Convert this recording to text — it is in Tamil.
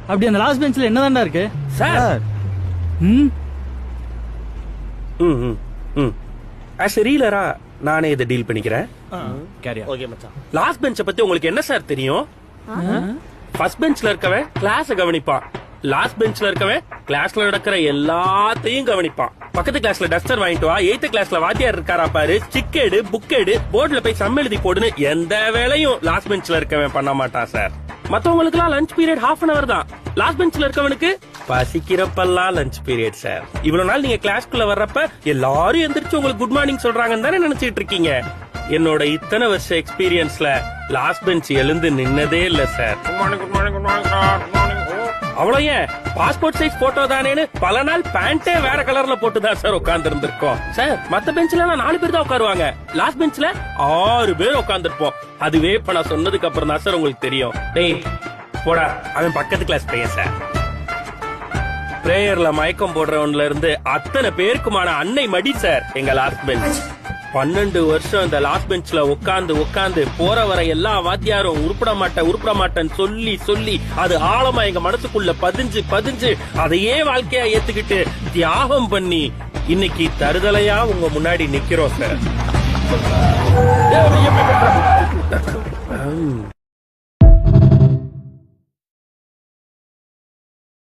அப்படி அந்த லாஸ்ட் பெஞ்ச்ல என்னதான்டா இருக்கு சார் ம் ஆஸ் எ ரீலரா நானே இதை டீல் பண்ணிக்கிறேன். ஓகே மச்சான். லாஸ்ட் பெஞ்ச பத்தி உங்களுக்கு என்ன சார் தெரியும்? ஃபர்ஸ்ட் பெஞ்ச்ல இருக்கவன் கிளாஸ் கவனிப்பான், லாஸ்ட் பெஞ்ச்ல இருக்கவன் கிளாஸ்ல நடக்கிற எல்லாத்தையும் கவனிப்பான். பக்கத்து கிளாஸ்ல டஸ்டர் வாங்கிட்டு வா, 8th கிளாஸ்ல வாத்தியார் இருக்காரா பாரு, ஸ்டிக் எடு, புக் எடு, போர்டுல போய் சம் எழுதி போடுன்னு எந்த வேலையும் லாஸ்ட் பெஞ்ச்ல இருக்கவன் பண்ண மாட்டான் சார். மத்தவங்களுக்கு எல்லாம் லஞ்ச் பீரியட் ½ an hour தான். லாஸ்ட் பெஞ்ச்ல இருக்கவனுக்கு பசிக்கிறப்பெல்லாம் லஞ்ச் பீரியட் சார். இவ்வளவு நாள் நீங்க கிளாஸ்க்குள்ள வர்றப்ப எல்லாரும் எந்திரிச்சு உங்களுக்கு குட் மார்னிங் சொல்றாங்கன்னு தானே நினைச்சிட்டு இருக்கீங்க. என்னோட இத்தனை வருஷ எக்ஸ்பீரியன்ஸ்ல லாஸ்ட் பெஞ்ச் எழுந்து நின்னதே இல்ல சார். அவ்வளவு ஏன் பாஸ்போர்ட் சைஸ் போட்டோ தானேன்னு பல நாள் பேண்டே வேற கலர்ல போட்டுதான் சார் உட்கார்ந்து இருந்திருக்கோம் சார். மத்த பெஞ்ச்ல 4 பேர் தான் உட்காருவாங்க, லாஸ்ட் பெஞ்ச்ல 6 பேர் உட்கார்ந்துருப்போம். அதுவே இப்ப நான் சொன்னதுக்கு அப்புறம் தான் சார் உங்களுக்கு தெரியும். டேய் போடா, அவன் பக்கத்து கிளாஸ் பையன் சார். பிரேயர்ல மயக்கம் போடுறவன்ல இருந்து அத்தனை பேருக்குமான அன்னை மடி சார் எங்க லாஸ்ட் பெஞ்ச். 12 வருஷம் இந்த லாஸ்ட் பெஞ்ச்ல உட்கார்ந்து போற வர எல்லா வாத்தியாரும் உருப்பட மாட்டேன்னு சொல்லி சொல்லி அது ஆழமா எங்க மனசுக்குள்ள பதிஞ்சு அதையே வாழ்க்கையா ஏத்துக்கிட்டு தியாகம் பண்ணி இன்னைக்கு தருதலையா உங்க முன்னாடி நிக்கிறோம் சார்.